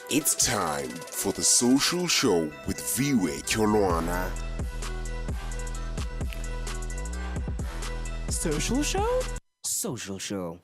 It's time for the Social Show with Viwe Kyolwana. Social Show? Social Show.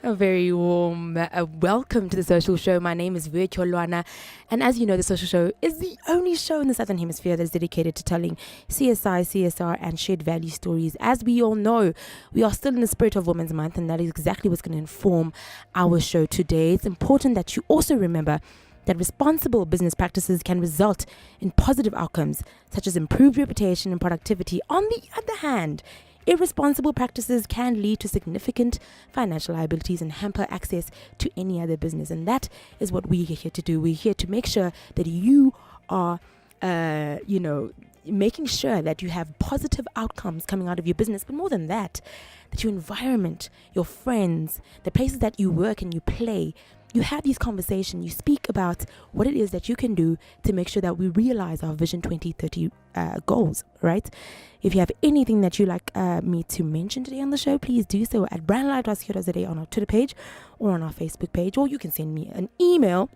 A very warm welcome to the Social Show. My name is Viwe Kyolwana, and as you know, the Social Show is the only show in the Southern Hemisphere that's dedicated to telling CSI, CSR, and shared value stories. As we all know, we are still in the spirit of Women's Month, and that is exactly what's going to inform our show today. It's important that you also remember that responsible business practices can result in positive outcomes, such as improved reputation and productivity. On the other hand, irresponsible practices can lead to significant financial liabilities and hamper access to any other business. And that is what we're here to do. We're here to make sure that you are, making sure that you have positive outcomes coming out of your business. But more than that your environment, your friends, the places that you work and you play, you have these conversations, you speak about what it is that you can do to make sure that we realize our Vision 2030 goals, right? If you have anything that you'd like me to mention today on the show, please do so at brandlive.co.za on our Twitter page or on our Facebook page, or you can send me an email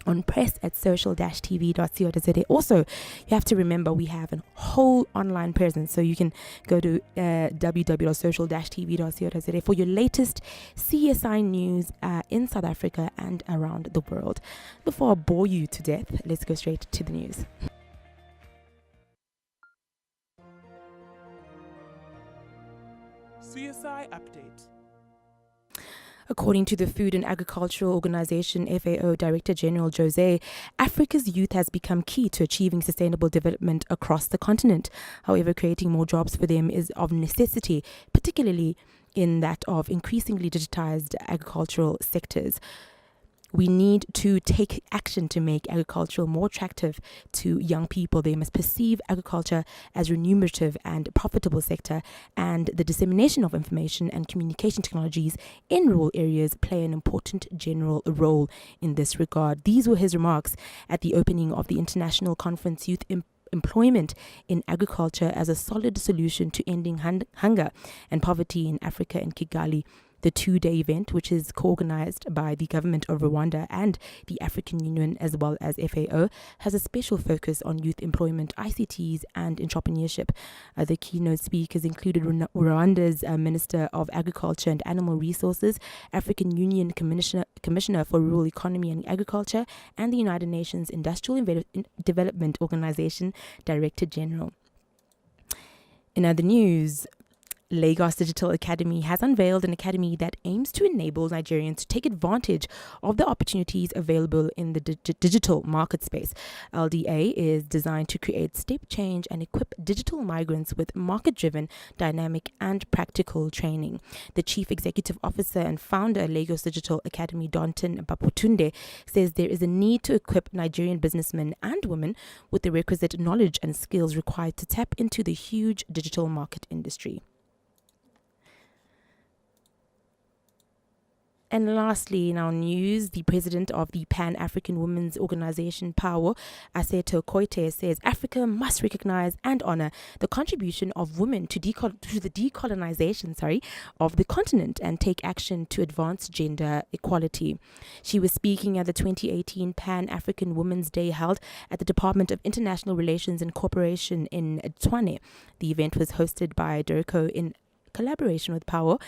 on press@social-tv.co.za. Also, you have to remember we have a whole online presence, so you can go to www.social-tv.co.za for your latest CSI news in South Africa and around the world. Before I bore you to death, let's go straight to the news. CSI Update. According to the Food and Agricultural Organization, FAO Director General Jose, Africa's youth has become key to achieving sustainable development across the continent. However, creating more jobs for them is of necessity, particularly in that of increasingly digitized agricultural sectors. We need to take action to make agriculture more attractive to young people. They must perceive agriculture as remunerative and profitable sector, and the dissemination of information and communication technologies in rural areas play an important general role in this regard. These were his remarks at the opening of the International Conference Youth Employment in Agriculture as a Solid Solution to Ending Hunger and Poverty in Africa in Kigali. The two-day event, which is co-organized by the government of Rwanda and the African Union as well as FAO, has a special focus on youth employment, ICTs and entrepreneurship. The keynote speakers included Rwanda's Minister of Agriculture and Animal Resources, African Union Commissioner for Rural Economy and Agriculture, and the United Nations Industrial Development Organization Director General. In other news, Lagos Digital Academy has unveiled an academy that aims to enable Nigerians to take advantage of the opportunities available in the digital market space. LDA is designed to create step change and equip digital migrants with market-driven, dynamic and practical training. The Chief Executive Officer and founder of Lagos Digital Academy, Donton Bapotunde, says there is a need to equip Nigerian businessmen and women with the requisite knowledge and skills required to tap into the huge digital market industry. And lastly, in our news, the president of the Pan-African Women's Organization, PAWO, Aseto Koite, says Africa must recognize and honor the contribution of women to the decolonization of the continent and take action to advance gender equality. She was speaking at the 2018 Pan-African Women's Day held at the Department of International Relations and Cooperation in Tshwane. The event was hosted by DIRCO in collaboration with PAWO,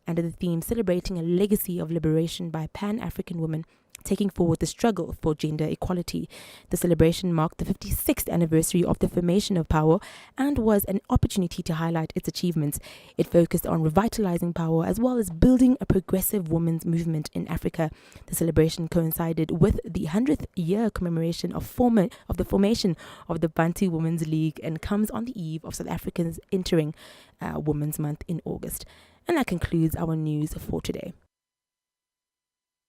under the theme Celebrating a Legacy of Liberation by Pan-African Women, taking forward the struggle for gender equality. The celebration marked the 56th anniversary of the formation of PAWO and was an opportunity to highlight its achievements. It focused on revitalizing PAWO as well as building a progressive women's movement in Africa. The celebration coincided with the 100th year commemoration of the formation of the Bantu Women's League and comes on the eve of South Africans entering Women's Month in August. And that concludes our news for today.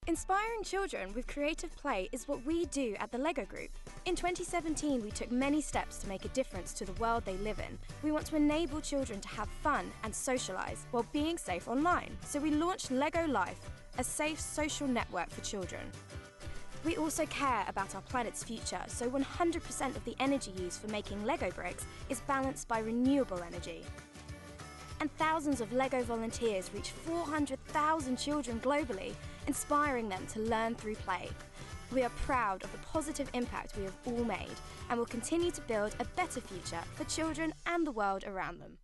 Inspiring children with creative play is what we do at the LEGO Group. In 2017, we took many steps to make a difference to the world they live in. We want to enable children to have fun and socialise while being safe online. So we launched LEGO Life, a safe social network for children. We also care about our planet's future, so 100% of the energy used for making LEGO bricks is balanced by renewable energy. And thousands of LEGO volunteers reach 400,000 children globally, inspiring them to learn through play. We are proud of the positive impact we have all made and will continue to build a better future for children and the world around them.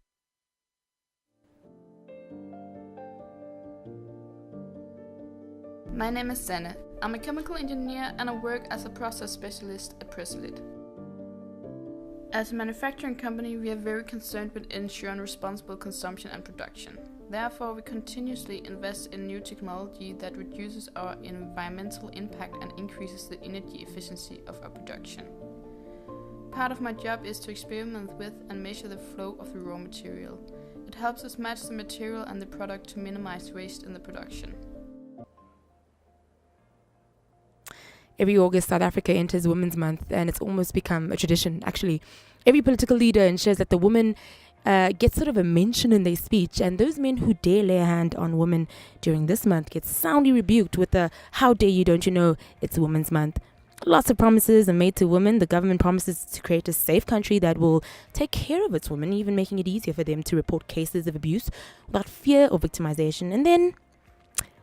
My name is Sanne. I'm a chemical engineer and I work as a process specialist at Presolid. As a manufacturing company, we are very concerned with ensuring responsible consumption and production. Therefore, we continuously invest in new technology that reduces our environmental impact and increases the energy efficiency of our production. Part of my job is to experiment with and measure the flow of the raw material. It helps us match the material and the product to minimize waste in the production. Every August, South Africa enters Women's Month, and it's almost become a tradition, actually. Every political leader ensures that the woman gets sort of a mention in their speech, and those men who dare lay a hand on women during this month get soundly rebuked with the, "How dare you, don't you know it's Women's Month?" Lots of promises are made to women. The government promises to create a safe country that will take care of its women, even making it easier for them to report cases of abuse without fear or victimization. And then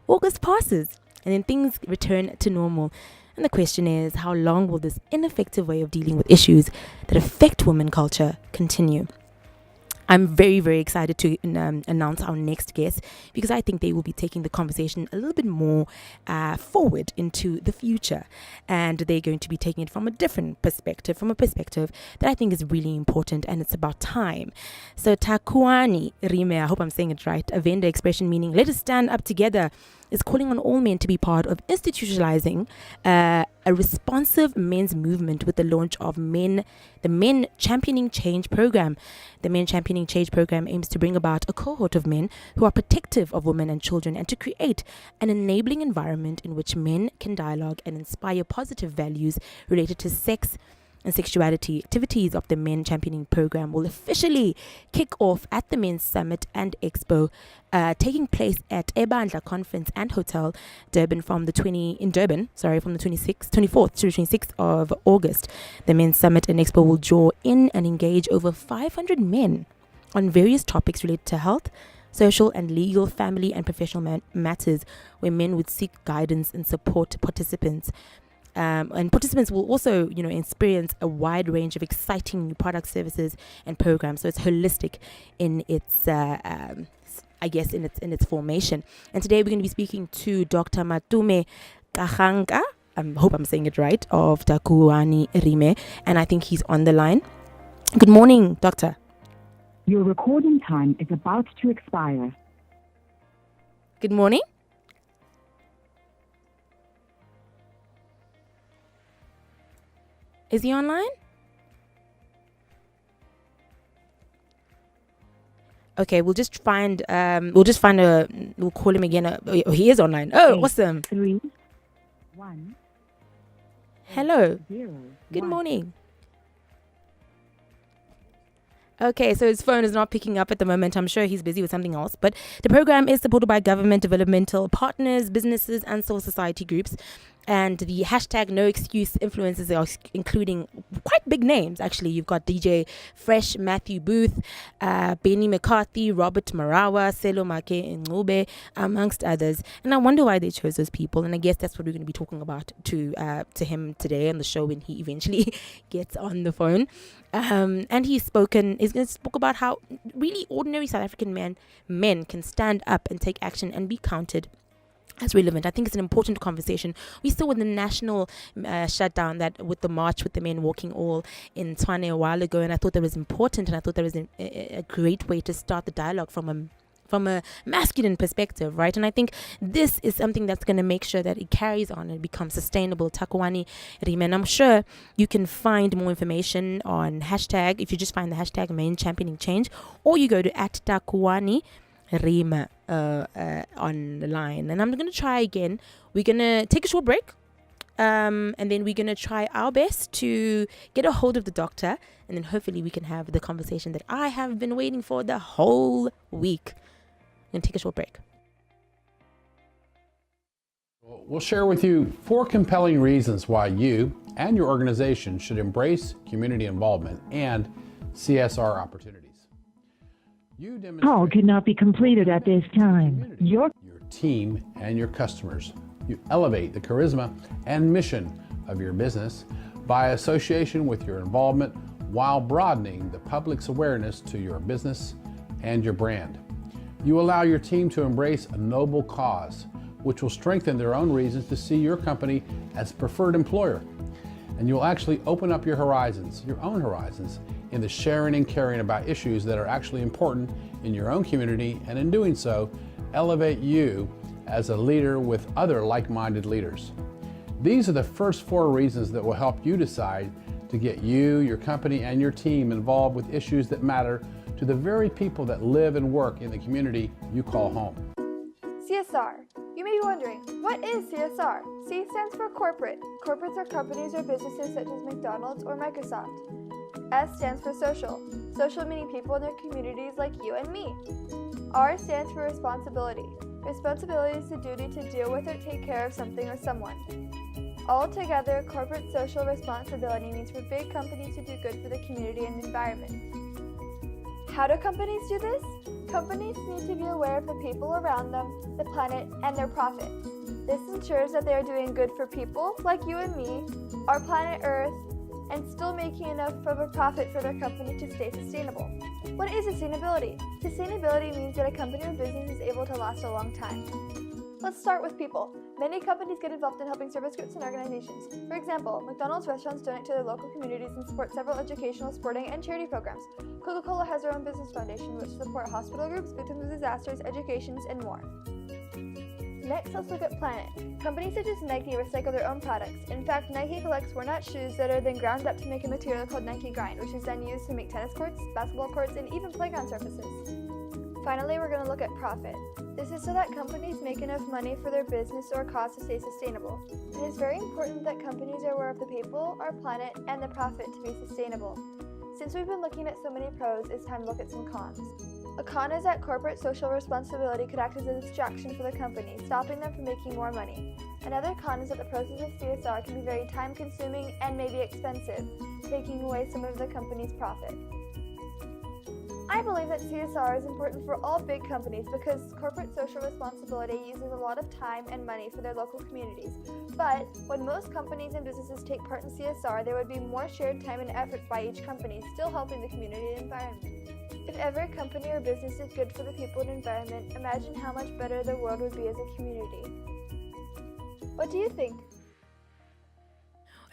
August passes, and then things return to normal. And the question is, how long will this ineffective way of dealing with issues that affect women culture continue? I'm very, very excited to announce our next guest, because I think they will be taking the conversation a little bit more forward into the future. And they're going to be taking it from a different perspective, from a perspective that I think is really important, and it's about time. So Takuani Rime, I hope I'm saying it right, a Venda expression meaning "let us stand up together," is calling on all men to be part of institutionalizing a responsive men's movement with the launch of the Men Championing Change program. The Men Championing Change program aims to bring about a cohort of men who are protective of women and children, and to create an enabling environment in which men can dialogue and inspire positive values related to sex and sexuality. Activities of the Men Championing program will officially kick off at the Men's Summit and Expo, taking place at Ebandla Conference and Hotel, Durban from the 24th to the 26th of August. The Men's Summit and Expo will draw in and engage over 500 men on various topics related to health, social and legal, family and professional matters, where men would seek guidance and support participants. And participants will also, experience a wide range of exciting new products, services, and programs. So it's holistic in its, in its formation. And today we're going to be speaking to Dr. Matume Kahanga, I hope I'm saying it right, of Takuani Rime, and I think he's on the line. Good morning, Doctor. Your recording time is about to expire. Good morning. Is he online? Okay, we'll call him again. He is online. Oh, awesome. 3, 1. Hello. 0, Good 1. morning. Okay, so his phone is not picking up at the moment. I'm sure he's busy with something else. But the program is supported by government, developmental partners, businesses, and civil society groups. And the hashtag No Excuse influencers are including quite big names, actually. You've got DJ Fresh, Matthew Booth, Benny McCarthy, Robert Marawa, Selo Make Ngube, amongst others. And I wonder why they chose those people. And I guess that's what we're going to be talking about to him today on the show when he eventually gets on the phone. And he's going to speak about how really ordinary South African men can stand up and take action and be counted as relevant. I think it's an important conversation. We saw in the national shutdown that with the march with the men walking all in Tshwane a while ago, and I thought that was important, and I thought that was a great way to start the dialogue from a masculine perspective, right? And I think this is something that's going to make sure that it carries on and becomes sustainable. Takuani Rime, and I'm sure you can find more information on hashtag, if you just find the hashtag Men Championing Change, or you go to @Takuani Rime on the line. And I'm going to try again. We're going to take a short break, and then we're going to try our best to get a hold of the doctor, and then hopefully we can have the conversation that I have been waiting for the whole week. I'm going to take a short break. We'll share with you 4 compelling reasons why you and your organization should embrace community involvement and CSR opportunities. Call could not be completed at this time. Your team and your customers You elevate the charisma and mission of your business by association with your involvement while broadening the public's awareness to your business and your brand. You allow your team to embrace a noble cause, which will strengthen their own reasons to see your company as preferred employer. And you'll actually open up your horizons, your own horizons, in the sharing and caring about issues that are actually important in your own community, and in doing so, elevate you as a leader with other like-minded leaders. These are the first 4 reasons that will help you decide to get you, your company, and your team involved with issues that matter to the very people that live and work in the community you call home. CSR. You may be wondering, what is CSR? C stands for corporate. Corporates are companies or businesses such as McDonald's or Microsoft. S stands for social. Social meaning people in their communities like you and me. R stands for responsibility. Responsibility is the duty to deal with or take care of something or someone. Altogether, corporate social responsibility means for big companies to do good for the community and environment. How do companies do this? Companies need to be aware of the people around them, the planet, and their profit. This ensures that they are doing good for people like you and me, our planet Earth, and still making enough of a profit for their company to stay sustainable. What is sustainability? Sustainability means that a company or business is able to last a long time. Let's start with people. Many companies get involved in helping service groups and organizations. For example, McDonald's restaurants donate to their local communities and support several educational, sporting, and charity programs. Coca-Cola has their own business foundation which support hospital groups, victims of disasters, educations, and more. Next, let's look at planet. Companies such as Nike recycle their own products. In fact, Nike collects worn-out shoes that are then ground up to make a material called Nike Grind, which is then used to make tennis courts, basketball courts, and even playground surfaces. Finally, we're going to look at profit. This is so that companies make enough money for their business or cause to stay sustainable. It is very important that companies are aware of the people, our planet, and the profit to be sustainable. Since we've been looking at so many pros, it's time to look at some cons. A con is that corporate social responsibility could act as a distraction for the company, stopping them from making more money. Another con is that the process of CSR can be very time-consuming and maybe expensive, taking away some of the company's profit. I believe that CSR is important for all big companies because corporate social responsibility uses a lot of time and money for their local communities. But when most companies and businesses take part in CSR, there would be more shared time and effort by each company, still helping the community and environment. If every company or business is good for the people and environment, imagine how much better the world would be as a community. What do you think?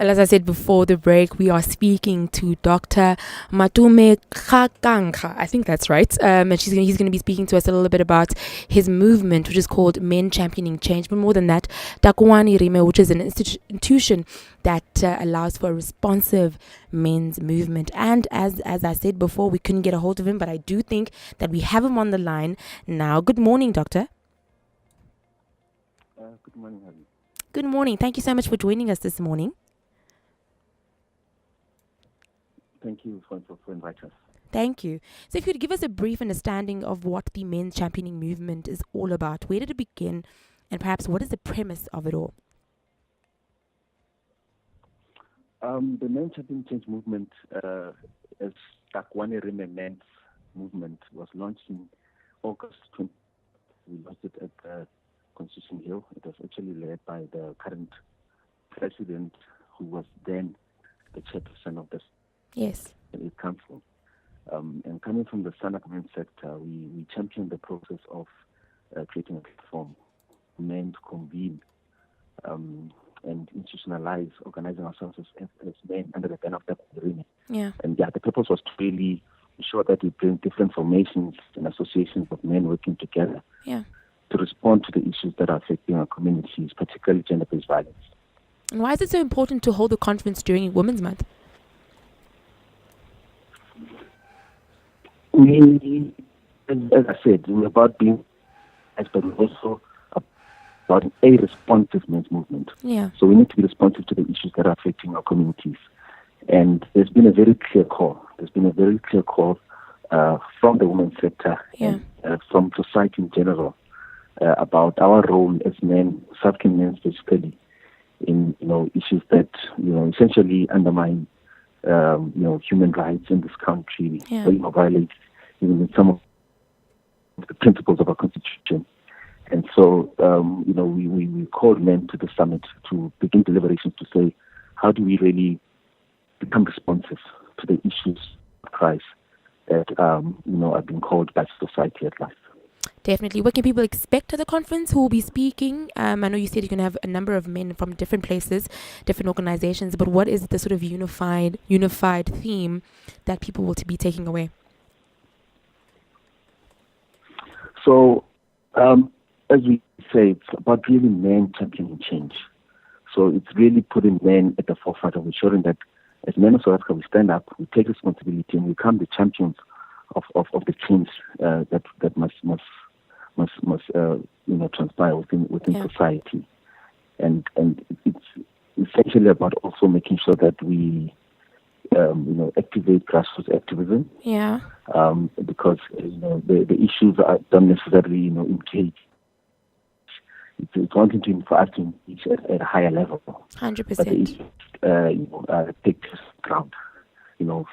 Well, as I said before the break, we are speaking to Dr. Matume Kgakankga. I think that's right. And he's going to be speaking to us a little bit about his movement, which is called Men Championing Change. But more than that, Takwani Rime, which is an institution that allows for a responsive men's movement. And as I said before, we couldn't get a hold of him, but I do think that we have him on the line now. Good morning, Doctor. Good morning, Harry. Good morning. Thank you so much for joining us this morning. Thank you for inviting us. Thank you. So if you could give us a brief understanding of what the men's championing movement is all about, where did it begin, and perhaps what is the premise of it all? The Men's Championing Change movement, as Takwani Rime Men's movement, was launched in August 20. We launched it at Constitution Hill. It was actually led by the current president, who was then the chairperson of the council. And coming from the stand-up men sector, we championed the process of creating a platform meant to convene and institutionalize, organizing ourselves as men under the banner of the Rime. And the purpose was to really ensure that we bring different formations and associations of men working together to respond to the issues that are affecting our communities, particularly gender-based violence. And why is it so important to hold the conference during Women's Month? As I said, we're about being, but we're also about a responsive men's movement. So we need to be responsive to the issues that are affecting our communities. And there's been a very clear call. From the women's sector and from society in general about our role as men, South-African men specifically, in issues that essentially undermine human rights in this country, violate even some of the principles of our constitution. And So, we called men to the summit to begin deliberations to say, how do we really become responsive to the issues of Christ that, are being called by society at large? Definitely. What can people expect at the conference? Who will be speaking? I know you said you're going to have a number of men from different places, different organizations, but what is the sort of unified theme that people will be taking away? So, as we say, it's about really men championing change. So it's really putting men at the forefront of ensuring that as men of South Africa, we stand up, we take responsibility, and we become the champions of the change that must transpire within society. And it's essentially about also making sure that we activate grassroots activism. Yeah. Because the issues don't necessarily engage. It's wanting for us to engage at a higher level. 100%. But the issues take ground.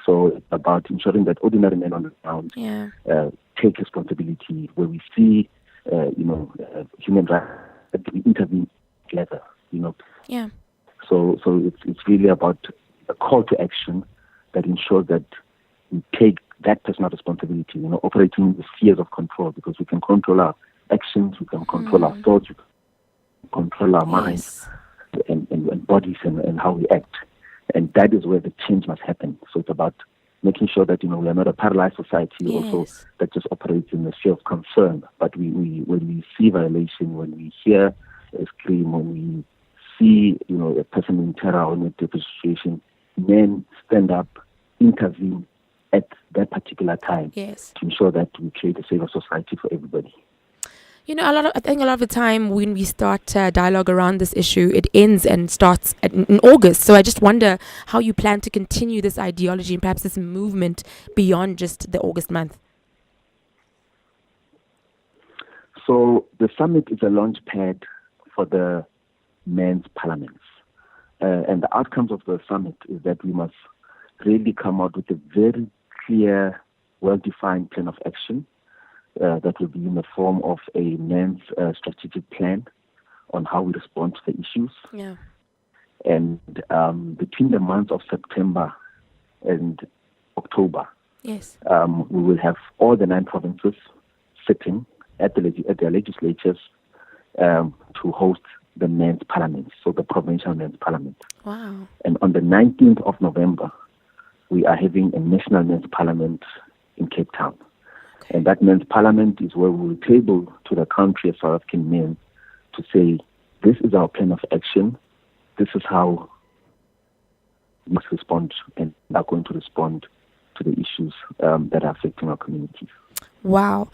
So it's about ensuring that ordinary men on the ground take responsibility where we see, human rights, that we intervene together. Yeah. So it's really about a call to action that ensures that we take that personal responsibility, operating in the spheres of control, because we can control our actions, we can control our thoughts, we can control our minds and bodies and how we act. And that is where the change must happen. So it's about making sure that, we are not a paralyzed society also that just operates in the sphere of concern. But when we see violation, when we hear a scream, when we see, a person in terror or in a difficult situation, men stand up, intervene at that particular time to ensure that we create a safer society for everybody. I think a lot of the time when we start dialogue around this issue, it ends and starts in August. So I just wonder how you plan to continue this ideology and perhaps this movement beyond just the August month. So the summit is a launch pad for the men's parliaments. And the outcomes of the summit is that we must really come out with a very clear, well-defined plan of action that will be in the form of a men's strategic plan on how we respond to the issues. Yeah. And between the months of September and October, we will have all the 9 provinces sitting at their legislatures to host the men's parliament, so the provincial men's parliament. Wow. And on the 19th of November, we are having a national men's parliament in Cape Town. Okay. And that men's parliament is where we will table to the country of South African men to say, this is our plan of action, this is how we must respond and are going to respond to the issues that are affecting our communities. Wow.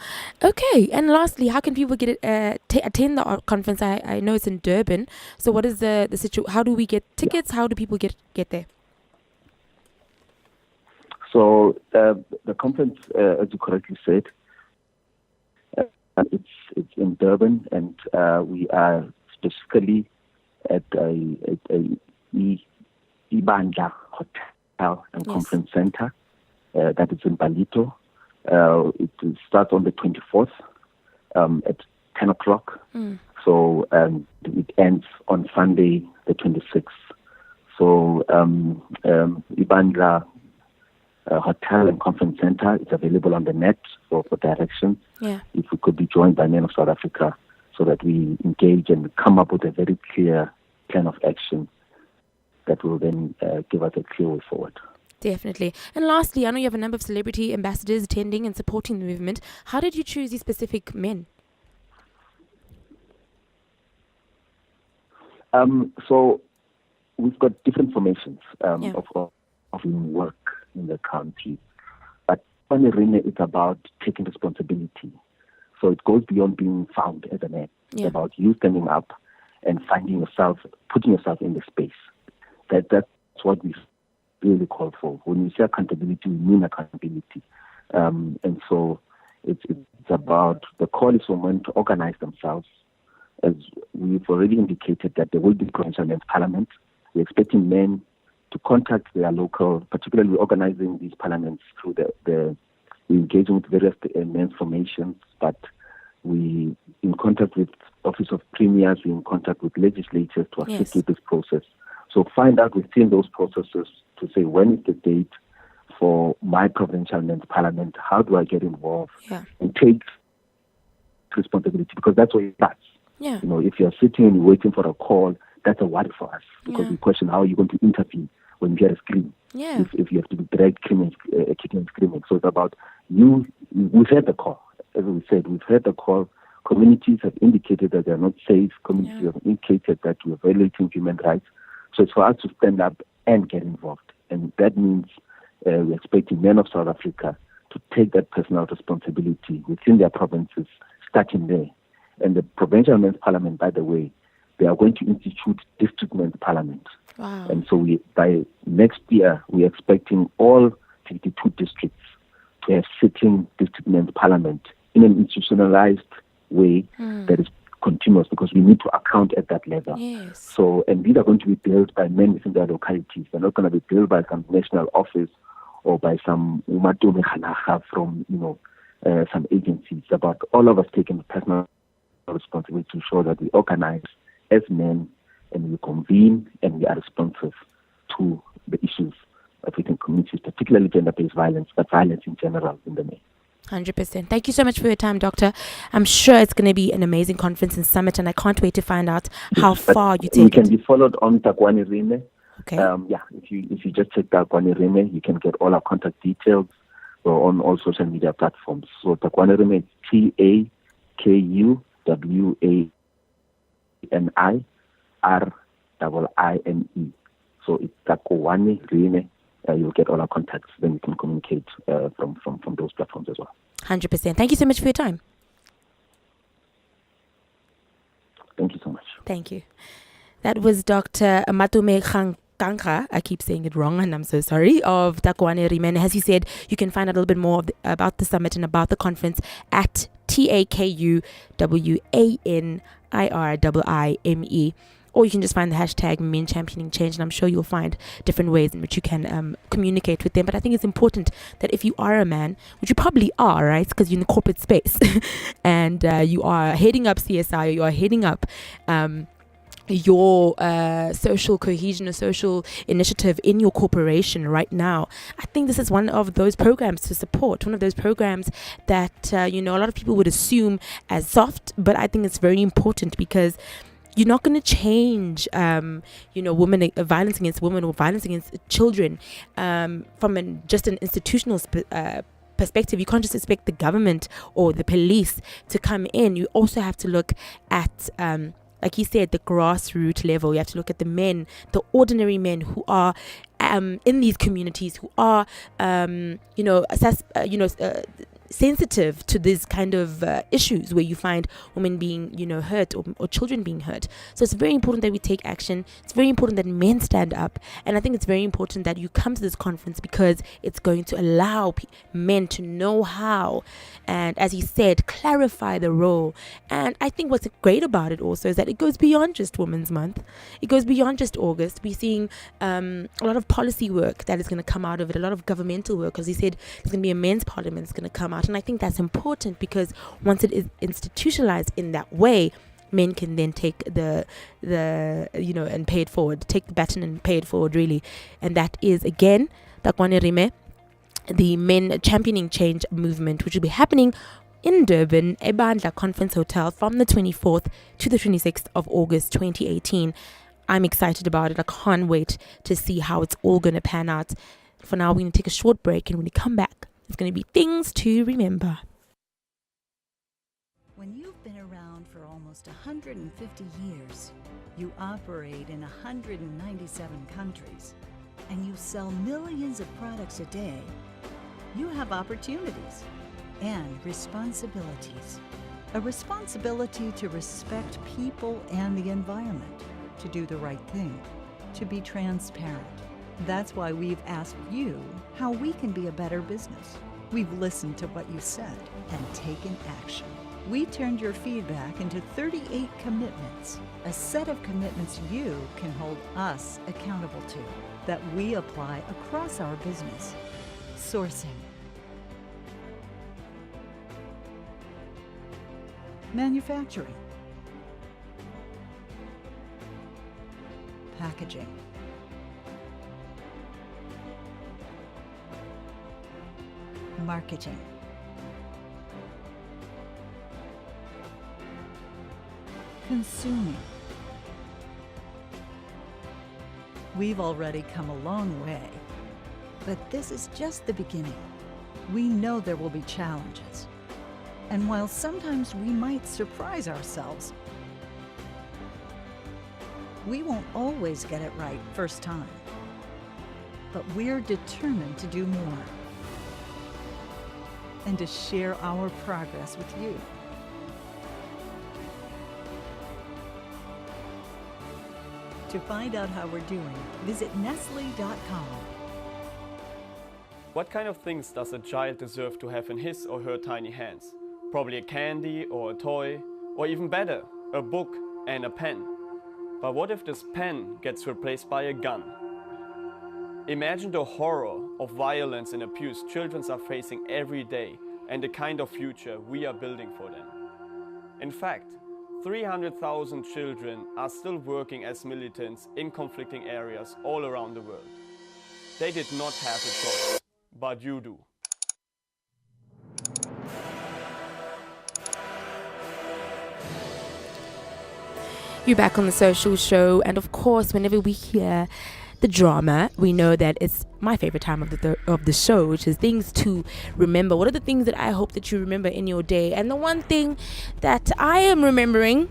Okay. And lastly, how can people get attend the conference? I know it's in Durban. So what is the situation? How do we get tickets? How do people get there? So the conference, as you correctly said, it's in Durban, and we are specifically at a Ibandla Hotel and Conference Center that is in Ballito. It starts on the 24th at 10 o'clock. So it ends on Sunday, the 26th. So Ibandla Hotel and Conference Center is available on the net for directions. Yeah. If we could be joined by men of South Africa so that we engage and come up with a very clear plan of action that will then give us a clear way forward. Definitely. And lastly, I know you have a number of celebrity ambassadors attending and supporting the movement. How did you choose these specific men? So we've got different formations of work in the country. But Panerine is about taking responsibility. So it goes beyond being found as a man. It's about you standing up and finding yourself, putting yourself in the space. That's what we really call for. When we say accountability, we mean accountability. And so it's about, the call is for men to organize themselves. As we've already indicated that there will be provincial men's parliament. We're expecting men to contact their local, particularly organizing these parliaments through the engaging with various men's formations, but we in contact with Office of Premiers, we're in contact with legislators to assist Yes. with this process. So find out within those processes to say, when is the date for my provincial men's parliament? How do I get involved? Yeah. And take responsibility, because that's where it starts. Yeah. You know, if you're sitting and you're waiting for a call, that's a worry for us, because Yeah. we question how are you going to intervene when you hear a scream. Yeah. If you have to be dragged kicking and screaming. So it's about you. We've heard the call. As we said, we've heard the call. Communities have indicated that they're not safe. Communities have indicated that we're violating human rights. So it's for us to stand up and get involved. And that means we're expecting men of South Africa to take that personal responsibility within their provinces, starting there. And the provincial men's parliament, by the way, they are going to institute district men's parliament. Wow. And so by next year, we're expecting all 52 districts to have sitting district men's parliament in an institutionalized way that is continuous, because we need to account at that level. Yes. So, and these are going to be built by men within their localities. They're not going to be built by some national office or by some umatome khanaga from, some agencies. About all of us taking personal responsibility to ensure that we organize as men and we convene and we are responsive to the issues within communities, particularly gender-based violence, but violence in general in the main. 100%. Thank you so much for your time, Doctor. I'm sure it's going to be an amazing conference and summit, and I can't wait to find out how far you take We can it. be followed on Takwani Rime. Okay. If you just check Takwani Rime, you can get all our contact details. We're on all social media platforms. So Takwani Rime is TAKUWANIRIME. So it's Takwani Rime. You'll get all our contacts. Then you can communicate from those platforms as well. 100%. Thank you so much for your time. Thank you so much. Thank you. That was Dr. Matume Kankha. I keep saying it wrong, and I'm so sorry, of Takwani Rime. As he said, you can find out a little bit more about the summit and about the conference at TAKUWANIRIIME. Or you can just find the hashtag Men Championing Change, and I'm sure you'll find different ways in which you can communicate with them. But I think it's important that if you are a man, which you probably are, right, because you're in the corporate space, and you are heading up CSI, or you are heading up your social cohesion or social initiative in your corporation right now, I think this is one of those programs to support, one of those programs that, a lot of people would assume as soft, but I think it's very important, because you're not going to change, women violence against women or violence against children from just an institutional perspective. You can't just expect the government or the police to come in. You also have to look at, like he said, the grassroots level. You have to look at the men, the ordinary men who are in these communities, who are, sensitive to these kind of issues where you find women being, hurt or children being hurt. So it's very important that we take action. It's very important that men stand up. And I think it's very important that you come to this conference, because it's going to allow men to know how, and as he said, clarify the role. And I think what's great about it also is that it goes beyond just Women's Month. It goes beyond just August. We're seeing a lot of policy work that is going to come out of it, a lot of governmental work. As he said, there's going to be a men's parliament that's going to come out. And I think that's important, because once it is institutionalized in that way, men can then take the and pay it forward, take the baton and pay it forward, really. And that is, again, Takwani Rime, the Men Championing Change movement, which will be happening in Durban, Ebandla Conference Hotel, from the 24th to the 26th of August 2018. I'm excited about it. I can't wait to see how it's all going to pan out. For now, we're going to take a short break, and when we come back, it's going to be things to remember. When you've been around for almost 150 years, you operate in 197 countries, and you sell millions of products a day, you have opportunities and responsibilities. A responsibility to respect people and the environment, to do the right thing, to be transparent. That's why we've asked you how we can be a better business. We've listened to what you said and taken action. We turned your feedback into 38 commitments, a set of commitments you can hold us accountable to, that we apply across our business. Sourcing, manufacturing, packaging. Marketing. Consuming. We've already come a long way, but this is just the beginning. We know there will be challenges, and while sometimes we might surprise ourselves, we won't always get it right first time. But we're determined to do more and to share our progress with you. To find out how we're doing, visit Nestle.com. What kind of things does a child deserve to have in his or her tiny hands? Probably a candy or a toy, or even better, a book and a pen. But what if this pen gets replaced by a gun? Imagine the horror of violence and abuse children are facing every day and the kind of future we are building for them. In fact, 300,000 children are still working as militants in conflicting areas all around the world. They did not have a choice, but you do. You're back on the social show, and of course, whenever we hear the drama, we know that it's my favorite time of the show, which is things to remember. What are the things that I hope that you remember in your day? And the one thing that I am remembering,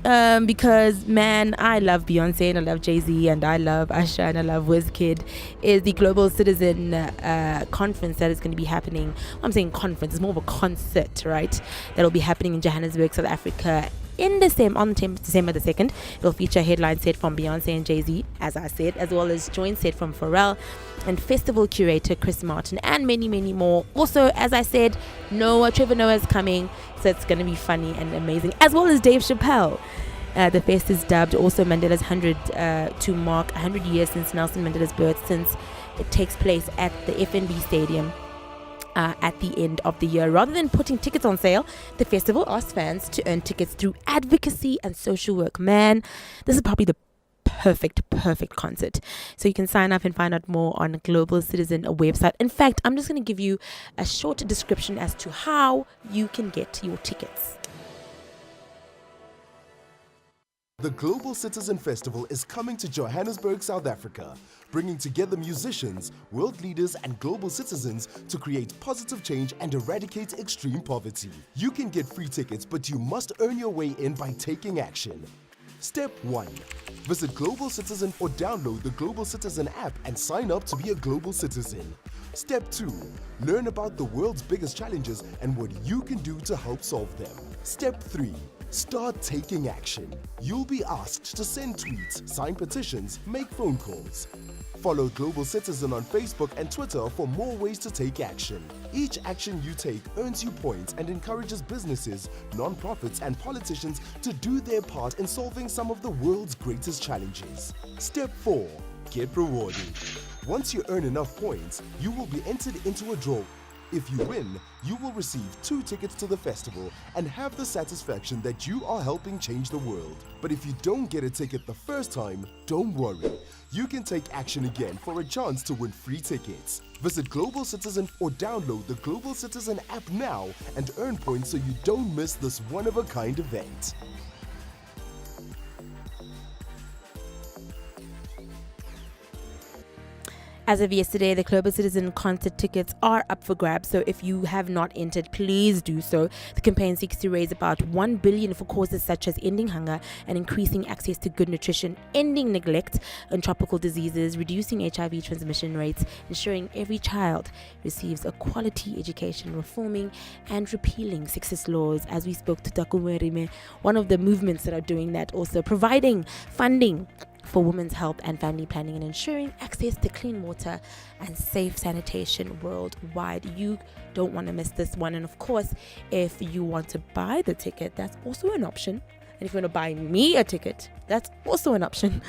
because man, I love Beyonce and I love Jay-Z and I love Usher and I love Wizkid, is the Global Citizen conference that is going to be happening. I'm saying conference, it's more of a concert, right? That'll be happening in Johannesburg, South Africa, in December, on December the 2nd. It'll feature a headline set from Beyonce and Jay-Z, as I said, as well as joint set from Pharrell and festival curator Chris Martin, and many, many more. Also, as I said, Trevor Noah is coming, so it's going to be funny and amazing, as well as Dave Chappelle. The fest is dubbed also Mandela's 100 to mark 100 years since Nelson Mandela's birth, since it takes place at the FNB Stadium at the end of the year. Rather than putting tickets on sale, the festival asks fans to earn tickets through advocacy and social work. Man, this is probably the perfect concert. So you can sign up and find out more on Global Citizen website. In fact, I'm just going to give you a short description as to how you can get your tickets. The Global Citizen Festival is coming to Johannesburg, South Africa, bringing together musicians, world leaders, and global citizens to create positive change and eradicate extreme poverty. You can get free tickets, but you must earn your way in by taking action. Step 1. Visit Global Citizen or download the Global Citizen app and sign up to be a global citizen. Step 2. Learn about the world's biggest challenges and what you can do to help solve them. Step 3. Start taking action. You'll be asked to send tweets, sign petitions, make phone calls. Follow Global Citizen on Facebook and Twitter for more ways to take action. Each action you take earns you points and encourages businesses, non-profits, and politicians to do their part in solving some of the world's greatest challenges. Step 4. Get rewarded. Once you earn enough points, you will be entered into a draw. If you win, you will receive 2 tickets to the festival and have the satisfaction that you are helping change the world. But if you don't get a ticket the first time, don't worry. You can take action again for a chance to win free tickets. Visit Global Citizen or download the Global Citizen app now and earn points so you don't miss this one-of-a-kind event. As of yesterday, the Global Citizen concert tickets are up for grabs, so if you have not entered, please do so. The campaign seeks to raise about $1 billion for causes such as ending hunger and increasing access to good nutrition, ending neglect and tropical diseases, reducing HIV transmission rates, ensuring every child receives a quality education, reforming and repealing sexist laws. As we spoke to Takuwe Rime, one of the movements that are doing that, also providing funding for women's health and family planning and ensuring access to clean water and safe sanitation worldwide. You don't want to miss this one. And of course, if you want to buy the ticket, that's also an option. And if you want to buy me a ticket, that's also an option.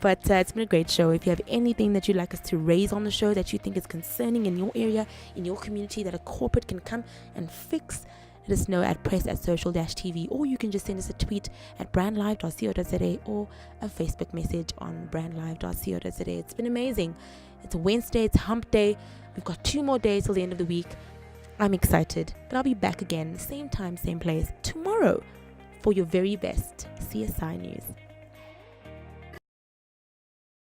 But it's been a great show. If you have anything that you'd like us to raise on the show that you think is concerning in your area, in your community, that a corporate can come and fix, let us know at press@social-tv, or you can just send us a tweet at brandlive.co.za or a Facebook message on brandlive.co.za. It's been amazing. It's a Wednesday, it's hump day. We've got 2 more days till the end of the week. I'm excited, but I'll be back again, same time, same place, tomorrow for your very best CSI news.